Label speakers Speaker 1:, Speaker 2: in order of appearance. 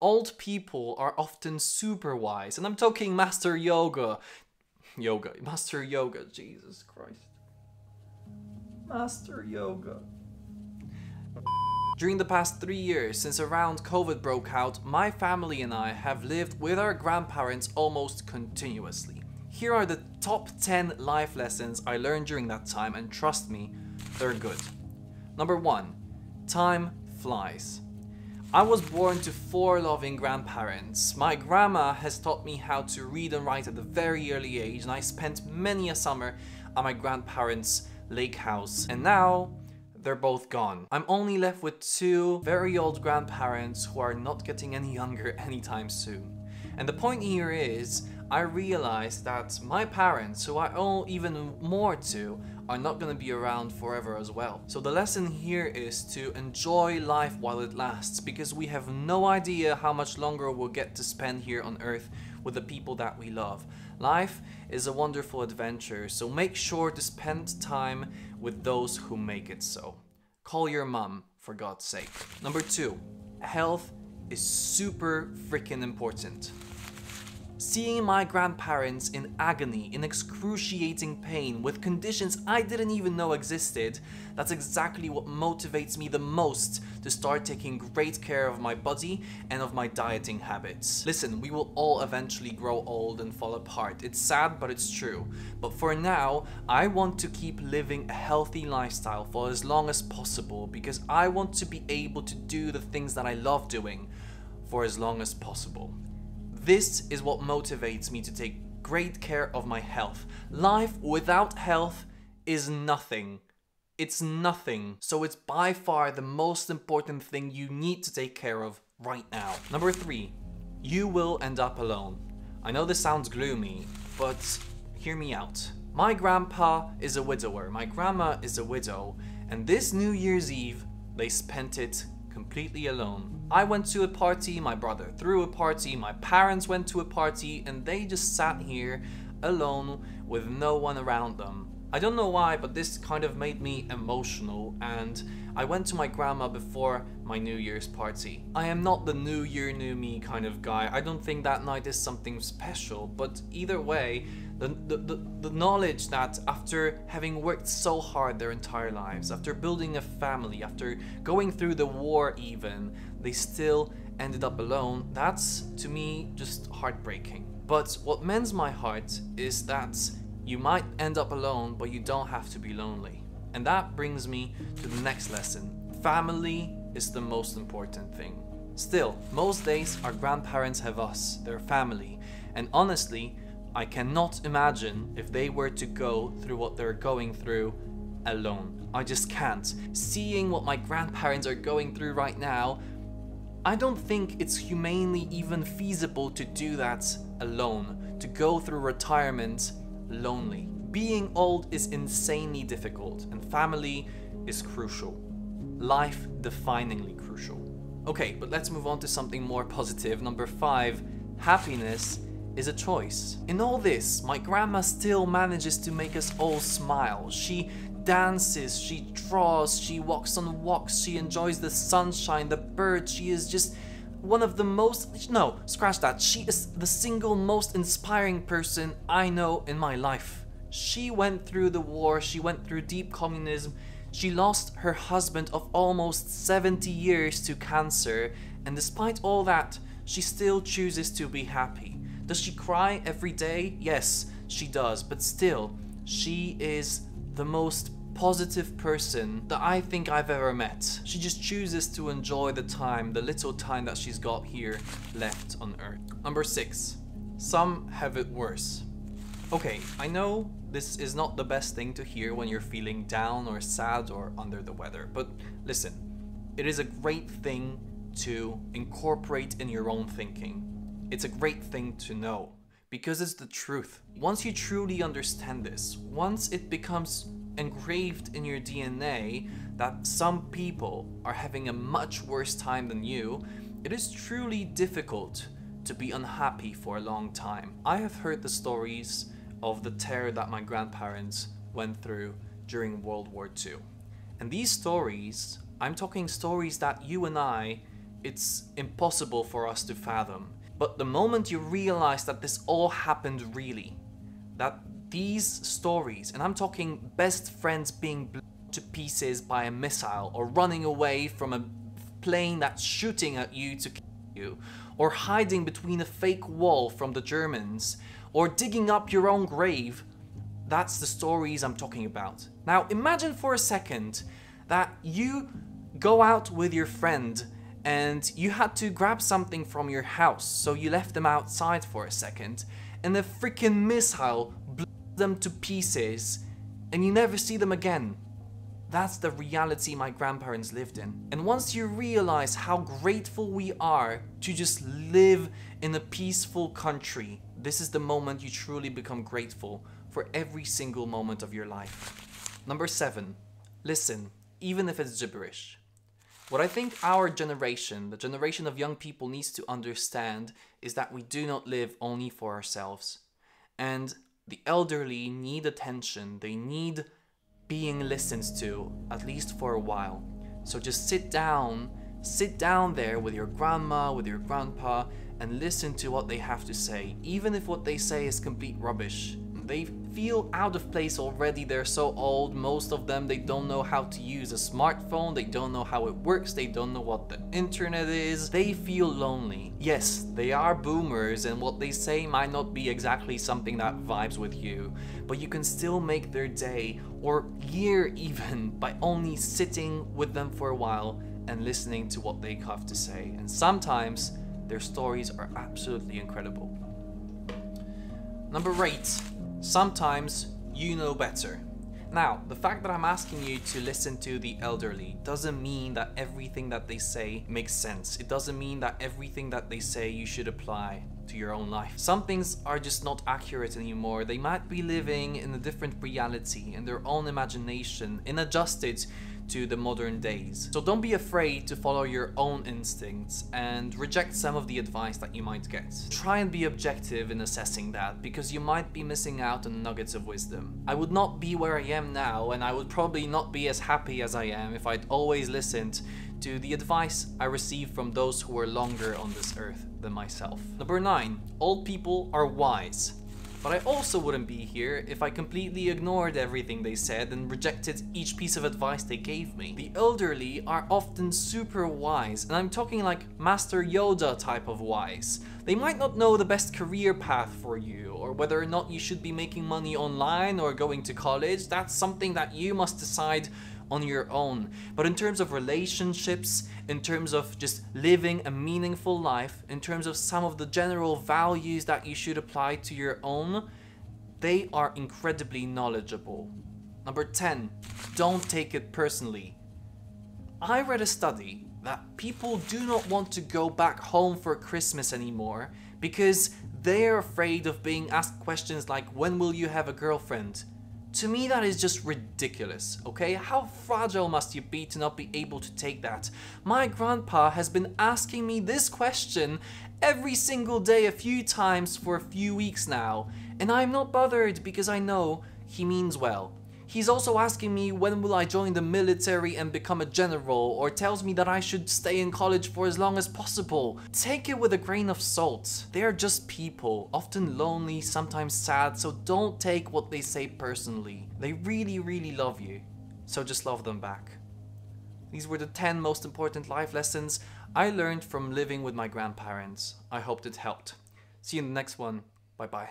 Speaker 1: Old people are often super wise, and I'm talking Master Yoga. Master Yoga, Jesus Christ. Master Yoga. During the past 3 years, since around COVID broke out, my family and I have lived with our grandparents almost continuously. Here are the top 10 life lessons I learned during that time, and trust me, they're good. Number 1. Time flies. I was born to 4 loving grandparents. My grandma has taught me how to read and write at a very early age, and I spent many a summer at my grandparents' lake house. And now, they're both gone. I'm only left with 2 very old grandparents who are not getting any younger anytime soon. And the point here is, I realized that my parents, who I owe even more to, are not going to be around forever as well. So the lesson here is to enjoy life while it lasts, because we have no idea how much longer we'll get to spend here on Earth with the people that we love. Life is a wonderful adventure, so make sure to spend time with those who make it so. Call your mum, for God's sake. Number 2, health is super freaking important. Seeing my grandparents in agony, in excruciating pain, with conditions I didn't even know existed, that's exactly what motivates me the most to start taking great care of my body and of my dieting habits. Listen, we will all eventually grow old and fall apart. It's sad, but it's true. But for now, I want to keep living a healthy lifestyle for as long as possible, because I want to be able to do the things that I love doing for as long as possible. This is what motivates me to take great care of my health. Life without health is nothing. It's nothing. So it's by far the most important thing you need to take care of right now. Number 3, you will end up alone. I know this sounds gloomy, but hear me out. My grandpa is a widower, my grandma is a widow, and this New Year's Eve, they spent it completely alone. I went to a party, my brother threw a party, my parents went to a party, and they just sat here alone with no one around them. I don't know why, but this kind of made me emotional, and I went to my grandma before my New Year's party. I am not the New Year, New Me kind of guy. I don't think that night is something special, but either way, the knowledge that after having worked so hard their entire lives, after building a family, after going through the war even, they still ended up alone, that's to me just heartbreaking. But what mends my heart is that you might end up alone, but you don't have to be lonely. And that brings me to the next lesson. Family is the most important thing. Still, most days our grandparents have us, their family, and honestly, I cannot imagine if they were to go through what they're going through alone. I just can't. Seeing what my grandparents are going through right now, I don't think it's humanely even feasible to do that alone, to go through retirement lonely. Being old is insanely difficult, and family is crucial. Life-definingly crucial. Okay, but let's move on to something more positive. Number 5, happiness is a choice. In all this, my grandma still manages to make us all smile. She dances, she draws, she walks on walks, she enjoys the sunshine, the birds. She is just one of the most, no, scratch that. She is the single most inspiring person I know in my life. She went through the war, she went through deep communism, she lost her husband of almost 70 years to cancer, and despite all that, she still chooses to be happy. Does she cry every day? Yes, she does, but still, she is the most positive person that I think I've ever met. She just chooses to enjoy the time, the little time that she's got here left on Earth. Number 6, some have it worse. Okay, I know this is not the best thing to hear when you're feeling down or sad or under the weather, but listen, it is a great thing to incorporate in your own thinking. It's a great thing to know, because it's the truth. Once you truly understand this, once it becomes engraved in your DNA that some people are having a much worse time than you, it is truly difficult to be unhappy for a long time. I have heard the stories of the terror that my grandparents went through during World War II. And these stories, I'm talking stories that you and I it's impossible for us to fathom. But the moment you realize that this all happened really, that these stories, and I'm talking best friends being blown to pieces by a missile, or running away from a plane that's shooting at you to kill you, or hiding between a fake wall from the Germans, or digging up your own grave, that's the stories I'm talking about. Now imagine for a second that you go out with your friend and you had to grab something from your house, so you left them outside for a second, and a freaking missile blew them to pieces, and you never see them again. That's the reality my grandparents lived in. And once you realize how grateful we are to just live in a peaceful country, this is the moment you truly become grateful for every single moment of your life. Number 7, listen, even if it's gibberish. What I think our generation, the generation of young people, needs to understand is that we do not live only for ourselves. And the elderly need attention, they need being listened to, at least for a while. So just sit down there with your grandma, with your grandpa, and listen to what they have to say, even if what they say is complete rubbish. They feel out of place already, they're so old, most of them, they don't know how to use a smartphone, they don't know how it works, they don't know what the internet is, they feel lonely. Yes, they are boomers and what they say might not be exactly something that vibes with you, but you can still make their day, or year even, by only sitting with them for a while and listening to what they have to say. And sometimes their stories are absolutely incredible. Number 8. Sometimes you know better. Now, the fact that I'm asking you to listen to the elderly doesn't mean that everything that they say makes sense. It doesn't mean that everything that they say you should apply to your own life. Some things are just not accurate anymore. They might be living in a different reality, in their own imagination, unadjusted to the modern days. So don't be afraid to follow your own instincts and reject some of the advice that you might get. Try and be objective in assessing that, because you might be missing out on nuggets of wisdom. I would not be where I am now, and I would probably not be as happy as I am if I'd always listened to the advice I received from those who were longer on this earth than myself. Number 9, old people are wise. But I also wouldn't be here if I completely ignored everything they said and rejected each piece of advice they gave me. The elderly are often super wise, and I'm talking like Master Yoda type of wise. They might not know the best career path for you, or whether or not you should be making money online or going to college. That's something that you must decide on your own. But in terms of relationships, in terms of just living a meaningful life, in terms of some of the general values that you should apply to your own, they are incredibly knowledgeable. Number 10, don't take it personally. I read a study that people do not want to go back home for Christmas anymore because they're afraid of being asked questions like, when will you have a girlfriend? To me, that is just ridiculous, okay? How fragile must you be to not be able to take that? My grandpa has been asking me this question every single day a few times for a few weeks now, and I'm not bothered because I know he means well. He's also asking me when will I join the military and become a general, or tells me that I should stay in college for as long as possible. Take it with a grain of salt. They're just people, often lonely, sometimes sad, so don't take what they say personally. They really, really love you, so just love them back. These were the 10 most important life lessons I learned from living with my grandparents. I hoped it helped. See you in the next one. Bye bye.